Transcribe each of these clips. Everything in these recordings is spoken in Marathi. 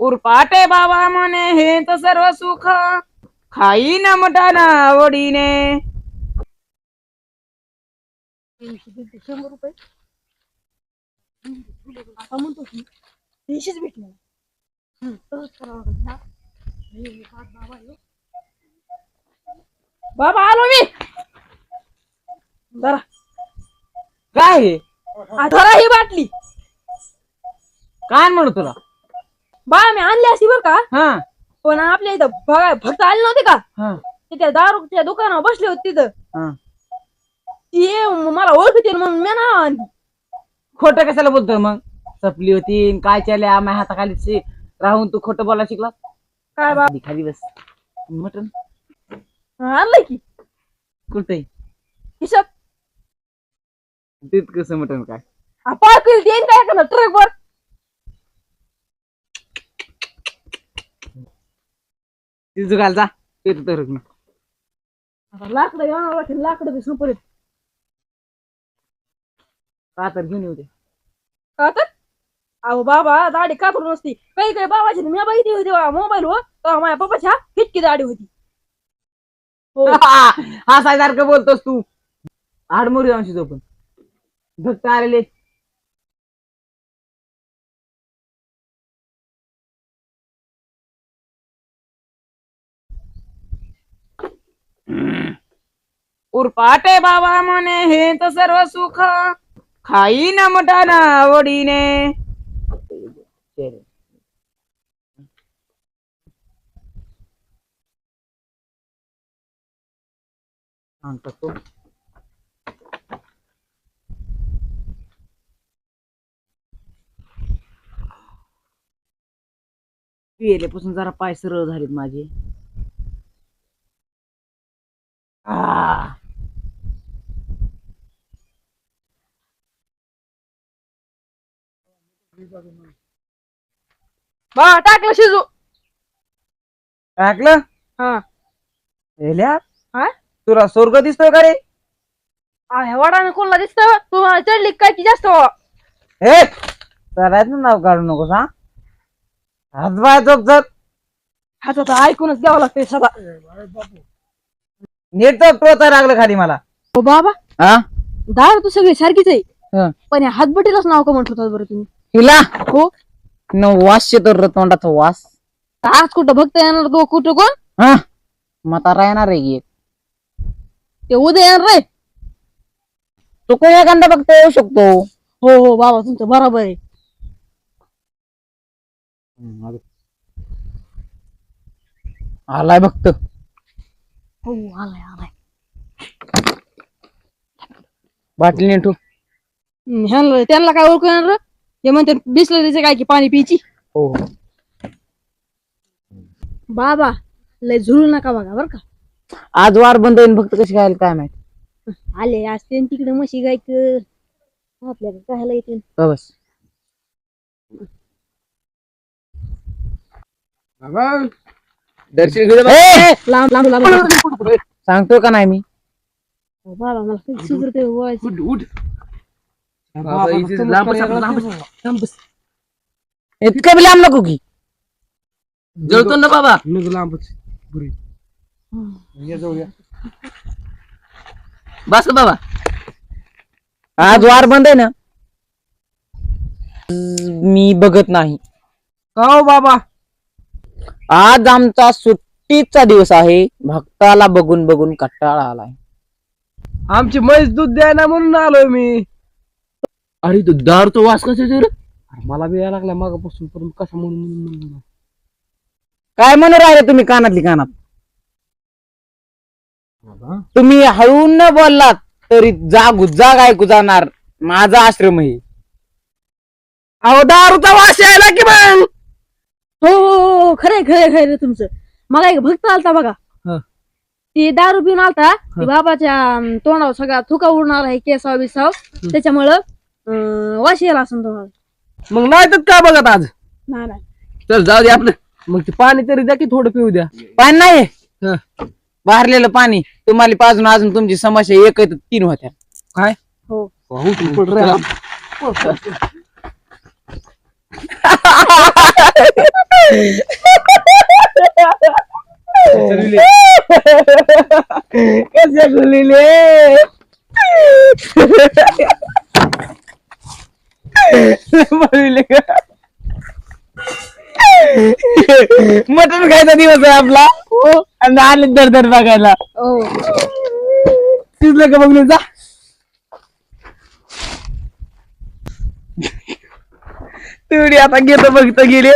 उरपाटे बाबा म्हणे हे तर सर्व सुख खाई न मटाना आवडीने. 100 रुपये आता म्हणतो की 300च भेटले. तसंच करावं लागेल. बाबा आलो मी. जरा काय हे? धरा ही बाटली. काय म्हणू तुला? बा मी आणली असती बर का, हा पण आपल्या इथं बघा फक्त आले नव्हते का, हा ते त्या दारूच्या दुकानावर बसले होते तिथं. हा. ते मला ओळखते म्हणून मी ना आणली. खोटं कशाला बोलतोय मग? चपली होती काय चालल्या माझ्या हाताखाली राहून तू खोटं बोलायला शिकला? काय बा खाली बस. मटन आणलंय की कुठे? हिशोब तिथ कसं मटन काय? पार्किंग देईन काय करणार ट्रक वर. तिथं घाल जा. तिथं तर लाकडं येणार लागतील, लाकडं बी संपले. का तर घेऊन येऊ दे. का तर अहो बाबा दाढी का करून नसती. काही काही बाबाची मी बघितली होती मोबाईल वर, तेव्हा माझ्या पप्पाची इतकी दाढी होती. हो हा सारखं बोलतोस तू. आडमुरी अंशी तो पण भक्त आलेले. उरपाटे बाबा म्हणे हे तर सर्व सुख खाई न मटाना आवडीने. तो पिलेपासून जरा पाय सरळ झालेत माझे. बा टाकलं शिजू. टाकलं? हा हेल्या हा तुला स्वर्ग दिसतोय का रे? ह्या वडाने कोणला दिसतं तुम्हाला चढली काय की जास्त व्हावं. हे चालायचं नाव काढू नको हा. हातबाय झोप झोप. हातात ऐकूनच द्यावं लागतंय सदा. नीट तर टोचा लागलं खाली मला. हो बाबा हा दार तू सगळी सारखीच आहे, हा. पण या हातबटीलाच नाव का म्हणत होता बरं तुम्ही? हिला हो न वास येतो रे तोंडाचा वास. आज कुठं भक्त येणार तो कुठं कोण? हा म्हातारा येणार आहे एक. ते उद्या येणार रे. तू कोण एखादा बघता येऊ शकतो. हो हो बाबा तुमचं बरोबर आहे. आलाय बघत. हो आलाय आलाय. बाटली नेटू. त्यांना काय ओळखू येणार? हे म्हणते बिसलरीचं काय की पाणी पिची. हो बाबा लय झुलू नका बघा बर का. आज वार बंद होईन फक्त कशी खायला काय माहित. आले असते तिकडे म्हशी गायचं आपल्याकडे कायला येतील. बस दर्शन लांब लांब लांब. सांगतो का नाही मी. बाबा मला किती सुधरते बोलायचं. इतकं बी लांब नको की. जळतो ना बाबा. बस बाबा आज वार बंद आहे ना. मी बघत नाही का हो बाबा. आज आमचा सुट्टीचा दिवस आहे. भक्ताला बघून बघून कंटाळा आलाय. आमची म्हैस दूध द्यायला म्हणून आलोय मी. अरे तू दारू तो वास कसा रे? मला बी यायला लागला मागापासून, पण कसा म्हणून काय म्हणून राहिले तुम्ही कानातली कानात. तुम्ही हळू न बोललात तरी जाग ऐकू जाणार. माझा आश्रम आहे. अहो दारूचा वास यायला की मग. हो हो खरंय खरंय खरंय तुमचं. मला एक भक्त आलता बघा. ती दारू पिऊन आलता. ती बाबाच्या तोंडावर सगळा थुका उडणार आहे केसाव बिसाव. त्याच्यामुळं वाशी यायला असं तुम्हाला. मग नाही तर काय बघत आज. नाही नाही चल जाऊ दे आपलं. मग ते पाणी तरी द्या की थोडं पिऊ द्या. पाणी नाही हं. बाहेरलेलं पाणी तुम्हाला पाजून अजून तुमची समस्या एक 3 होत्या. काय हो चला. कसे गुलिले मटण खायचा दिवस आहे आपला आणि आले दर बघायला हो शिजलं का बघून जा तेवढी आता घेतो बघतो गेले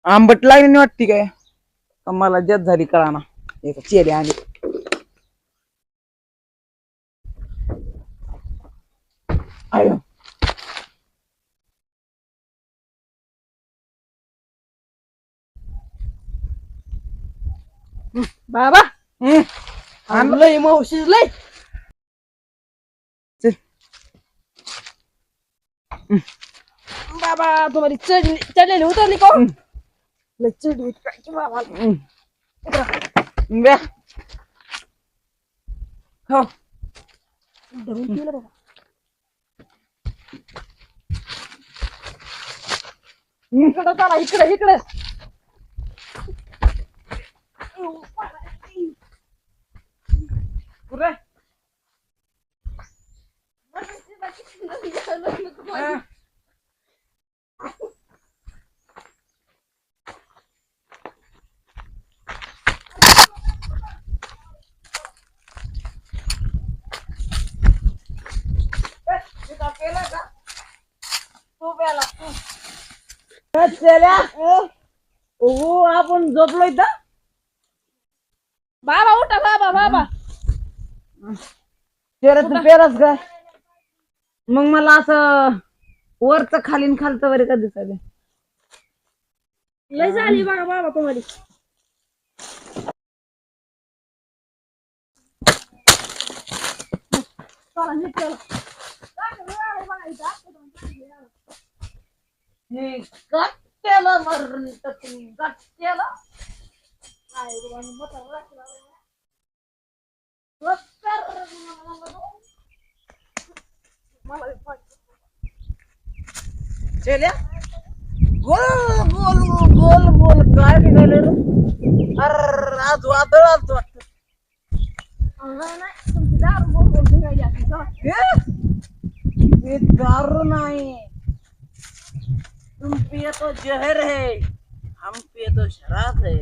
आंबट लागली नाही वाटती काय का मला जत झाली कळाना एक चेले आणि आयो बाबा हम्म. आणलंय मग शिजलंय चल. बाबा तुम्हाला चढलेली उतरली का हो? लय चढली होती काय की बाबा ब्या हो धरून ठेवलं बाबा. इकडं चला इकडं पुरे ओ आपण झोपलोय तर बाबा उठा बाबा पेरच काय मग मला असं वरच खालीन खालचं वगैरे का दिसायला लय झाली बघा बाबा तुम्हाला चला नीट चला गट्ट्याला मरण गट्ट्याला चल्या गोल गोल गोल गोल काय निघालं अरे आज वादळ आज वाटत तुमची दारू बोल निघाली असेल चला. ये दारू नहीं तुम पिए तो जहर है हम पिए तो शराब है